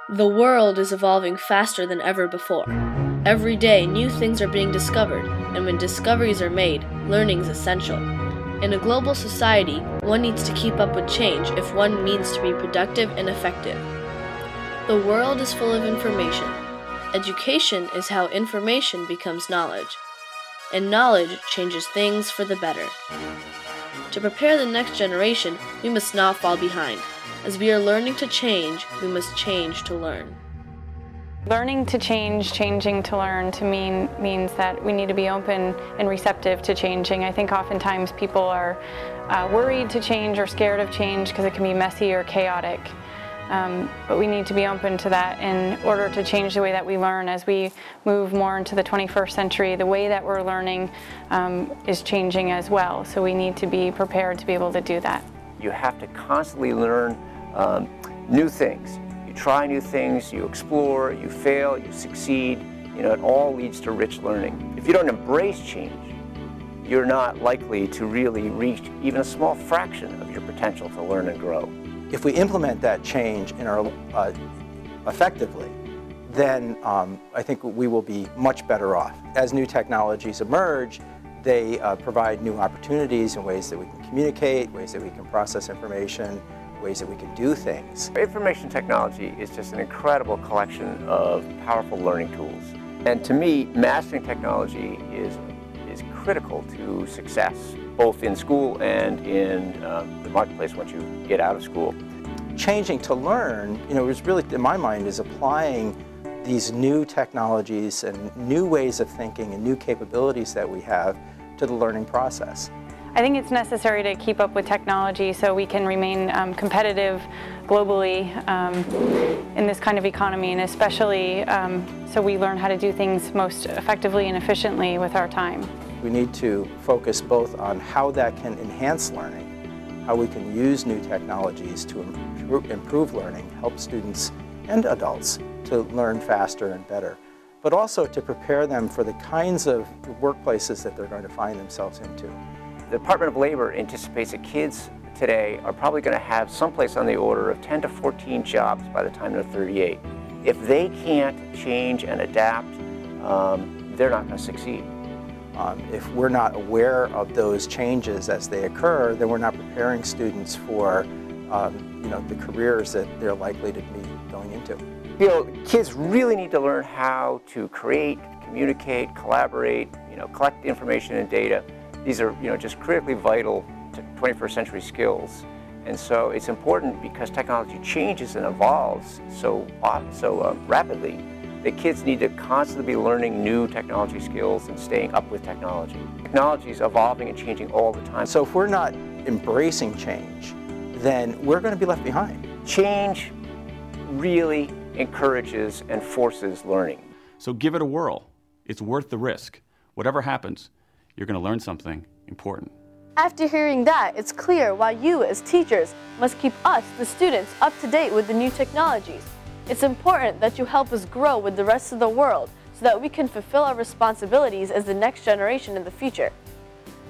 The world is evolving faster than ever before. Every day, new things are being discovered, and when discoveries are made, learning is essential. In a global society, one needs to keep up with change if one means to be productive and effective. The world is full of information. Education is how information becomes knowledge, and knowledge changes things for the better. To prepare the next generation, we must not fall behind. As we are learning to change, we must change to learn. Learning to change, changing to learn, to means that we need to be open and receptive to changing. I think oftentimes people are worried to change or scared of change because it can be messy or chaotic. But we need to be open to that in order to change the way that we learn. As we move more into the 21st century, the way that we're learning is changing as well. So we need to be prepared to be able to do that. You have to constantly learn new things. You try new things, you explore, you fail, you succeed. You know, it all leads to rich learning. If you don't embrace change, you're not likely to really reach even a small fraction of your potential to learn and grow. If we implement that change in our, effectively, then I think we will be much better off. As new technologies emerge, they provide new opportunities in ways that we can communicate, ways that we can process information, ways that we can do things. Information technology is just an incredible collection of powerful learning tools. And to me, mastering technology is critical to success, both in school and in the marketplace once you get out of school. Changing to learn, is really, in my mind, is applying these new technologies and new ways of thinking and new capabilities that we have to the learning process. I think it's necessary to keep up with technology so we can remain competitive globally in this kind of economy, and especially so we learn how to do things most effectively and efficiently with our time. We need to focus both on how that can enhance learning, how we can use new technologies to improve learning, help students and adults to learn faster and better, but also to prepare them for the kinds of workplaces that they're going to find themselves into. The Department of Labor anticipates that kids today are probably going to have someplace on the order of 10 to 14 jobs by the time they're 38. If they can't change and adapt, they're not going to succeed. If we're not aware of those changes as they occur, then we're not preparing students for the careers that they're likely to be going into. Kids really need to learn how to create, communicate, collaborate, collect information and data. These are, just critically vital to 21st century skills. And so it's important, because technology changes and evolves so rapidly, that kids need to constantly be learning new technology skills and staying up with technology. Technology is evolving and changing all the time. So if we're not embracing change, then we're going to be left behind. Change really encourages and forces learning. So give it a whirl. It's worth the risk. Whatever happens, you're going to learn something important. After hearing that, it's clear why you, as teachers, must keep us, the students, up to date with the new technologies. It's important that you help us grow with the rest of the world so that we can fulfill our responsibilities as the next generation in the future.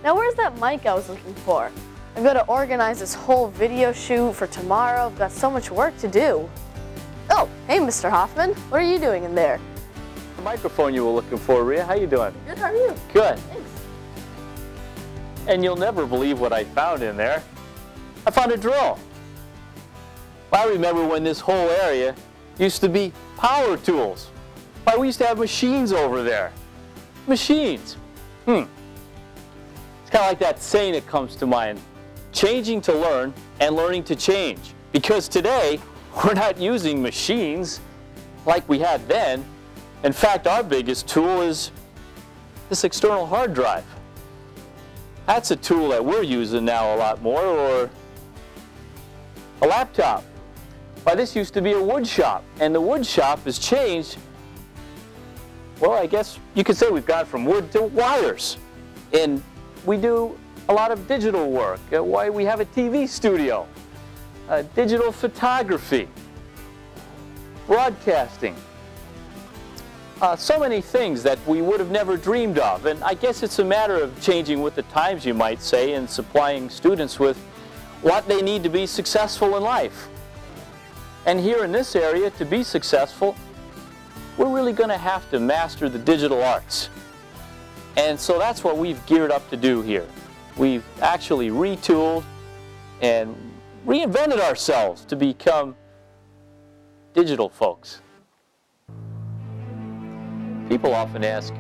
Now, where's that mic I was looking for? I've got to organize this whole video shoot for tomorrow. I've got so much work to do. Oh, hey, Mr. Hoffman. What are you doing in there? The microphone you were looking for, Rhea. How you doing? Good, how are you? Good. Thanks. And you'll never believe what I found in there. I found a drill. Well, I remember when this whole area used to be power tools. Why, we used to have machines over there. Machines. It's kind of like that saying that comes to mind. Changing to learn and learning to change. Because today, we're not using machines like we had then. In fact, our biggest tool is this external hard drive. That's a tool that we're using now a lot more, or a laptop. Why, this used to be a wood shop, and the wood shop has changed. Well, I guess you could say we've gone from wood to wires. And we do a lot of digital work. Why, we have a TV studio, digital photography, broadcasting. So many things that we would have never dreamed of. And I guess it's a matter of changing with the times, you might say, and supplying students with what they need to be successful in life. And here in this area, to be successful, we're really going to have to master the digital arts. And so that's what we've geared up to do here. We've actually retooled and reinvented ourselves to become digital folks. People often ask,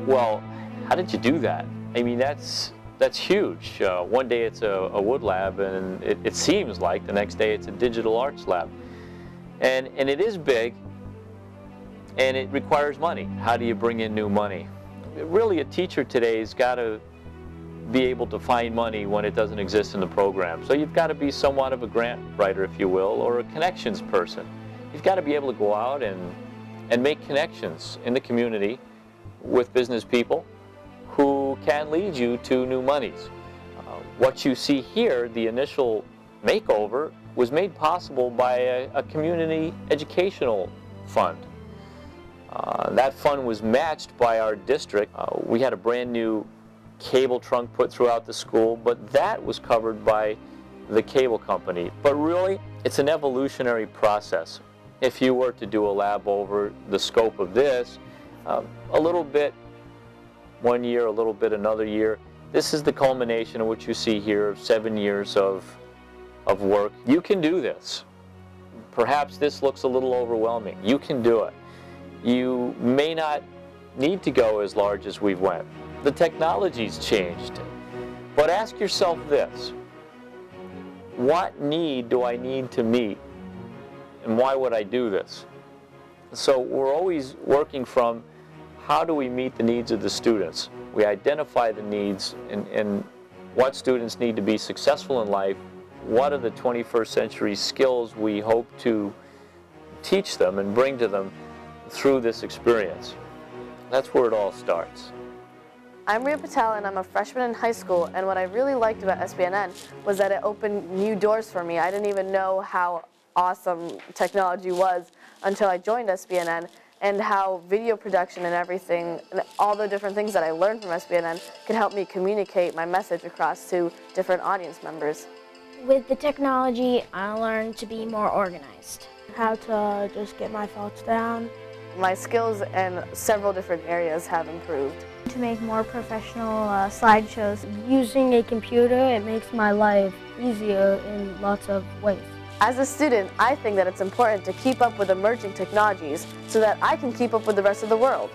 well, how did you do that? I mean, that's huge. One day it's a wood lab, and it seems like the next day it's a digital arts lab. And it is big, and it requires money. How do you bring in new money? Really, a teacher today's got to be able to find money when it doesn't exist in the program. So you've got to be somewhat of a grant writer, if you will, or a connections person. You've got to be able to go out and make connections in the community with business people who can lead you to new monies. What you see here, the initial makeover, was made possible by a community educational fund. That fund was matched by our district. We had a brand new cable trunk put throughout the school, but that was covered by the cable company. But really, it's an evolutionary process. If you were to do a lab over the scope of this, a little bit one year, a little bit another year, this is the culmination of what you see here of 7 years of work. You can do this. Perhaps this looks a little overwhelming. You can do it. You may not need to go as large as we went. The technology's changed. But ask yourself this: what need do I need to meet, and why would I do this? So we're always working from how do we meet the needs of the students. We identify the needs and what students need to be successful in life. What are the 21st century skills we hope to teach them and bring to them through this experience? That's where it all starts. I'm Rhea Patel, and I'm a freshman in high school, and what I really liked about SBNN was that it opened new doors for me. I didn't even know how awesome technology was until I joined SBNN, and how video production and everything, and all the different things that I learned from SBNN could help me communicate my message across to different audience members. With the technology, I learned to be more organized. How to just get my thoughts down. My skills in several different areas have improved. To make more professional slideshows. Using a computer, it makes my life easier in lots of ways. As a student, I think that it's important to keep up with emerging technologies so that I can keep up with the rest of the world.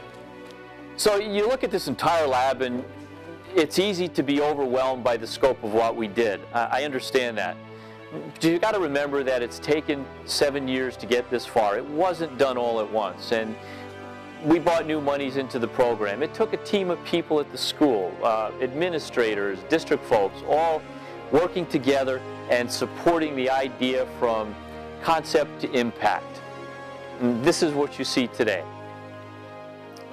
So you look at this entire lab, and it's easy to be overwhelmed by the scope of what we did. I understand that. You've got to remember that it's taken 7 years to get this far. It wasn't done all at once, and we brought new monies into the program. It took a team of people at the school, administrators, district folks, all working together and supporting the idea from concept to impact. And this is what you see today.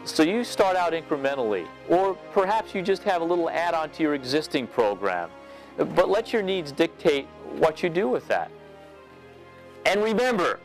So you start out incrementally, or perhaps you just have a little add-on to your existing program, but let your needs dictate what you do with that. And remember,